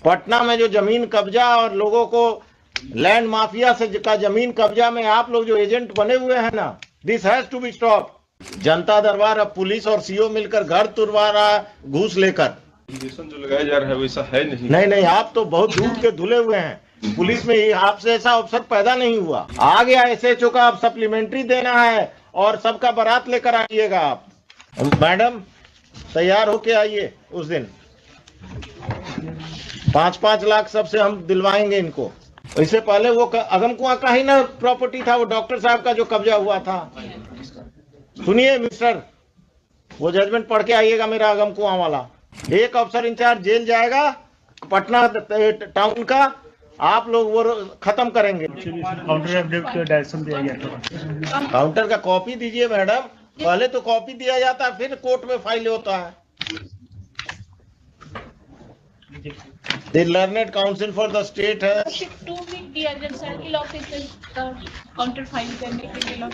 पटना में जो जमीन कब्जा और लोगों को लैंड माफिया से का जमीन कब्जा में आप लोग जो एजेंट बने हुए हैं ना, this has to be stop. जनता दरबार अब पुलिस और सीओ मिलकर घर तुड़वा रहा है घूस लेकर। जो लगाया जा रहा है वैसा है नहीं। नहीं, आप तो बहुत दूध के धुले हुए हैं। पुलिस में ही आपसे ऐसा अवसर पैदा नहीं हुआ। आ गया एसएचओ का, अब सप्लीमेंट्री देना है और सबका बारात लेकर आइएगा आप। मैडम तैयार होके आइए उस दिन। 5-5 लाख सबसे हम दिलवाएंगे इनको। इससे पहले वो अगम कुआं का ही ना प्रॉपर्टी था, वो डॉक्टर साहब का जो कब्जा हुआ था। सुनिए मिस्टर, वो जजमेंट पढ़ के आइएगा मेरा अगम कुआं वाला। एक अफसर इंचार्ज जेल जाएगा पटना टाउन का, आप लोग वो खत्म करेंगे। काउंटर एफिडेविट का डायरेक्शन दिया गया था। काउंटर का कॉपी दीजिए मैडम, पहले तो कॉपी दिया जाता है फिर कोर्ट में फाइल होता है। The learned counsel for the state has 2 week दिया जब सर्किल ऑफिसर का काउंटर फाइल करने के लिए।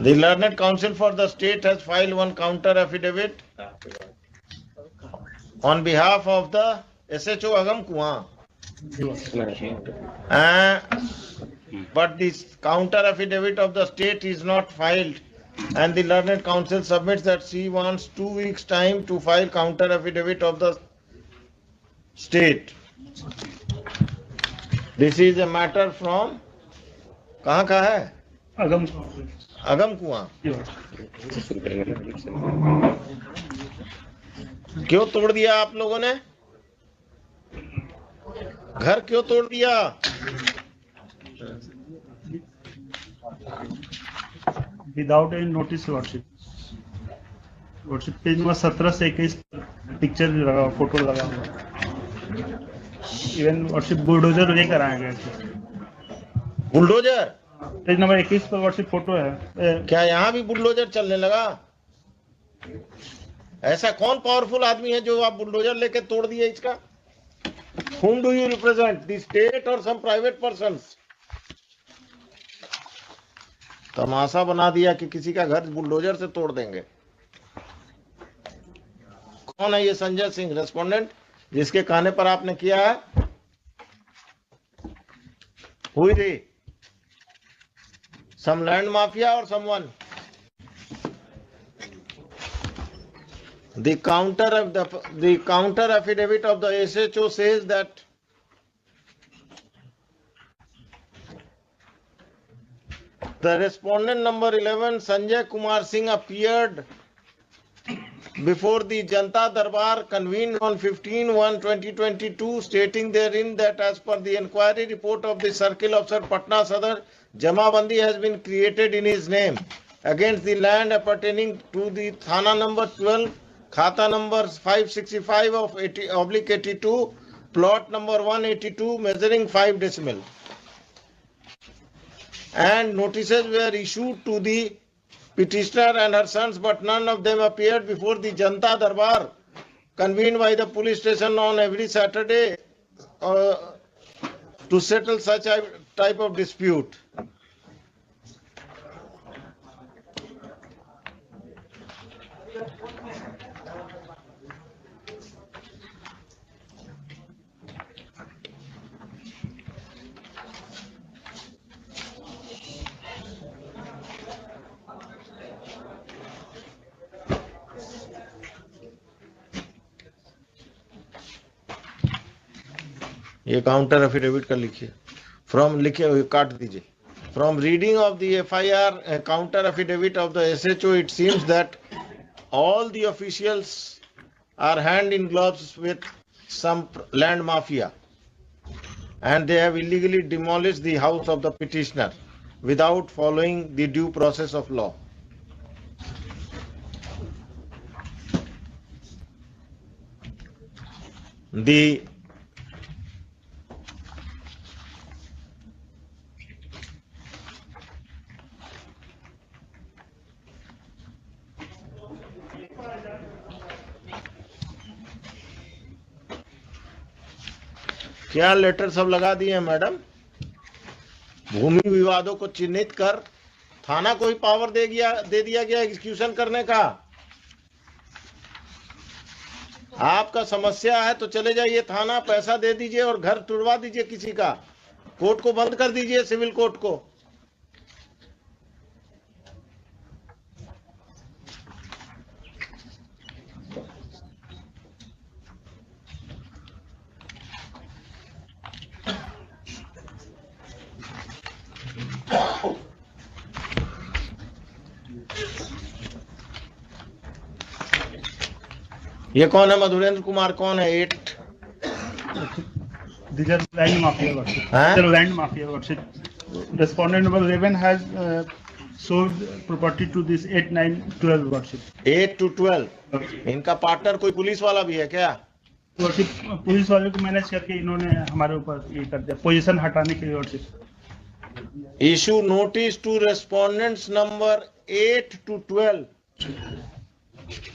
The learned counsel for the state has filed one counter affidavit on behalf of the SHO Agam Kuan. But this counter affidavit of the state is not filed, and the learned counsel submits that she wants 2 weeks time to file counter affidavit of the state. This is a matter from कहाँ का है? अगम कुआं। क्यों तोड़ दिया आप लोगों ने? घर क्यों तोड़ दिया? Without any notice worship page number 17 से 21 पिक्चर लगा, फोटो लगा हुआ। इवन वर्शिप बुलडोजर लेकर आए गए। बुलडोजर पेज नंबर 21 पर वर्शिप फोटो है। क्या यहाँ भी बुलडोजर चलने लगा? ऐसा कौन पावरफुल आदमी है जो आप बुलडोजर लेके तोड़ दिए इसका? Whom do you represent? The state or some private persons? तमाशा बना दिया कि किसी का घर बुलडोजर से तोड़ देंगे। कौन है ये संजय सिंह रेस्पोंडेंट जिसके कहने पर आपने किया है? हुई थी some land mafia or someone? The counter affidavit of the SHO says that the respondent number 11 Sanjay Kumar Singh appeared before the Janta Darbar convened on 15/1/2022, stating therein that as per the inquiry report of the Circle Officer Patna Sadar, Jamabandi has been created in his name against the land appertaining to the Thana number 12, Khata number 565 of 80/82, plot number 182, measuring 5 decimal. And notices were issued to the petitioner and her sons, but none of them appeared before the Janta Darbar convened by the police station on every Saturday to settle such a type of dispute. ये counter affidavit का लिखिए। From लिखे काट दीजिए। From reading of the FIR counter affidavit of the SHO, it seems that all the officials are hand in gloves with some land mafia, and they have illegally demolished the house of the petitioner without following the due process of law. The क्या letter सब लगा दिए हैं madam? भूमि विवादों को चिन्हित कर थाना को ही पावर दे दिया गया एग्जीक्यूशन करने का। आपका समस्या है तो चले जाइए थाना, पैसा दे दीजिए और घर तुड़वा दीजिए किसी का, कोर्ट को बंद कर दीजिए, सिविल कोर्ट को। ये कौन है? मधुरेंद्र कुमार कौन है? 8 These are land mafia worship. Huh? They're land mafia worship. Respondent number 11 has sold property to this 8, 9, 12 worship. 8 to 12। इनका पार्टनर कोई पुलिस वाला भी है क्या? वर्षिप पुलिस वाले को मैनेज करके इन्होंने हमारे ऊपर ये कर दिया, पोजीशन हटाने के लिए worship. Issue notice to respondents number 8 to 12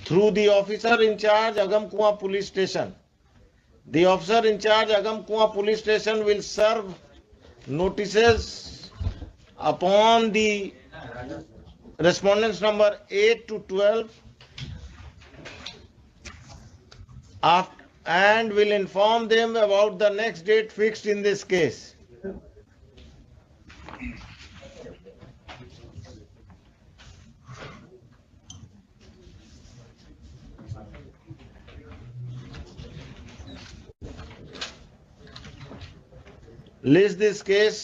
through the officer in charge Agamkuwa police station. The officer in charge Agamkuwa police station will serve notices upon the respondents number 8 to 12 and will inform them about the next date fixed in this case. List this case.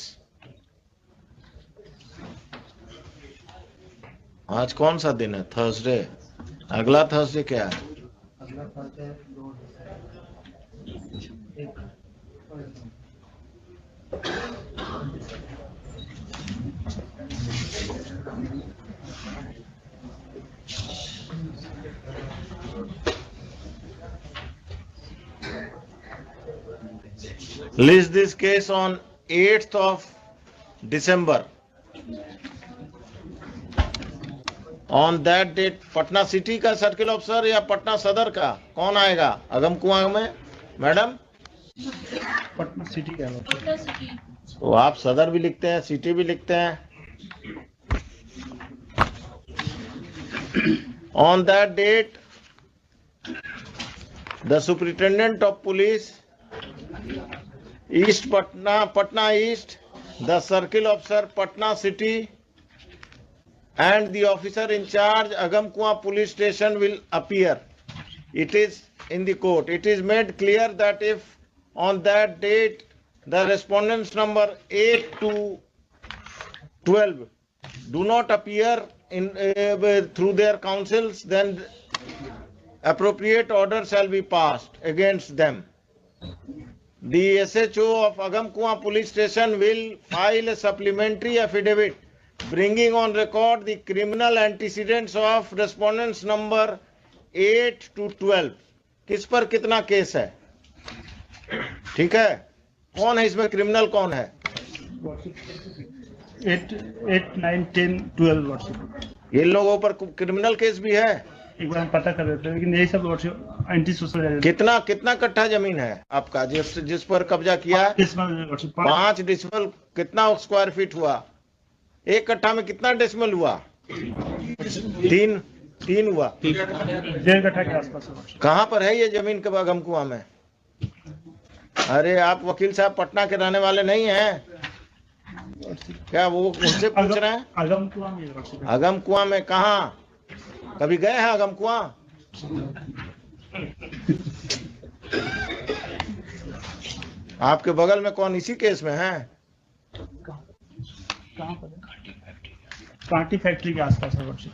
आज कौन सा दिन है? Thursday. अगला Thursday क्या है? List this case on 8th of December. On that date, Patna city का circle officer या पटना सदर का कौन आएगा? अगमकुआं में मैडम? पटना सिटी का वर्षिप। पटना सिटी। तो आप सदर भी लिखते हैं, सिटी भी लिखते हैं। On that date, the superintendent of police, East Patna East, the circle officer Patna City, and the officer in charge Agamkuwa police station will appear. It is in the court. It is made clear that if on that date the respondents number 8 to 12 do not appear in through their counsels, then appropriate order shall be passed against them. The SHO of Agamkuwa police station will file a supplementary affidavit bringing on record the criminal antecedents of respondents number 8 to 12. किस पर कितना case है? ठीक है, कौन है इसमें? Criminal कौन है? 8, 9, 10, 12 वर्षिप। इन लोगों पर क्रिमिनल केस भी है? एक बार हम पता कर देते हैं, लेकिन यही सब वर्षिप एंटी सोशल। कितना कट्ठा जमीन है आपका जिस पर कब्जा किया? 5 डेसिमल। कितना स्क्वायर फीट हुआ? एक कट्ठा में कितना डेसिमल हुआ? 3 हुआ। 1.5 कट्ठा के आसपास। कहाँ पर है ये जमीन के अगमकुआं में? अरे आप वकील साहब पटना के रहने वाले नहीं हैं क्या? वो उनसे पूछ रहे हैं। अगमकुआं में वर्षिप। अगमकुआं में कहाँ? कभी गए हैं अगमकुआं? आपके बगल में कौन इसी केस में है? कहाँ पर? कांटी फैक्ट्री के आसपास है वर्षिप।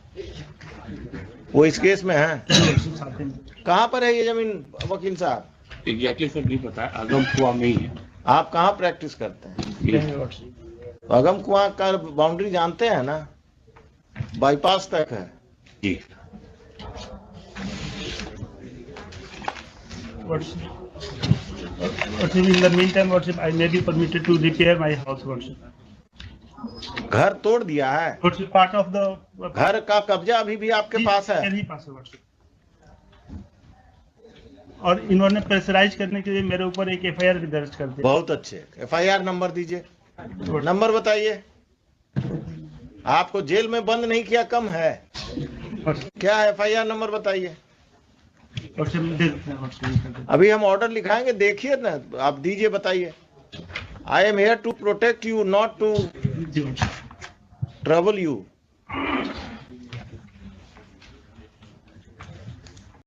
वो इस केस में है? साथ में। कहाँ पर है ये जमीन वकील साहब? एग्जैक्टली सर नहीं पता, अगमकुआं में ही है। आप कहाँ प्रैक्टिस करते हैं? अगमकुआं का बाउंड्री जानते हैं ना? बाईपास तक है जी। In the meantime, worship, I may be permitted to repair my house, worship. घर तोड़ दिया है? Worship, part of the घर का कब्जा अभी भी आपके पास है? मेरे ही पास है वर्षिप। और इन्होंने प्रेशराइज करने के लिए मेरे ऊपर एक एफआईआर भी दर्ज कर दी। बहुत अच्छे। एफआईआर नंबर दीजिए, नंबर बताइए। आपको जेल में बंद नहीं किया कम है क्या? एफआईआर नंबर बताइए। और से दे देते हैं, और से कर देते अभी हम ऑर्डर लिखाएंगे, देखिए ना, आप दीजिए, बताइए। I am here to protect you, not to हैं। जी और से। Trouble you.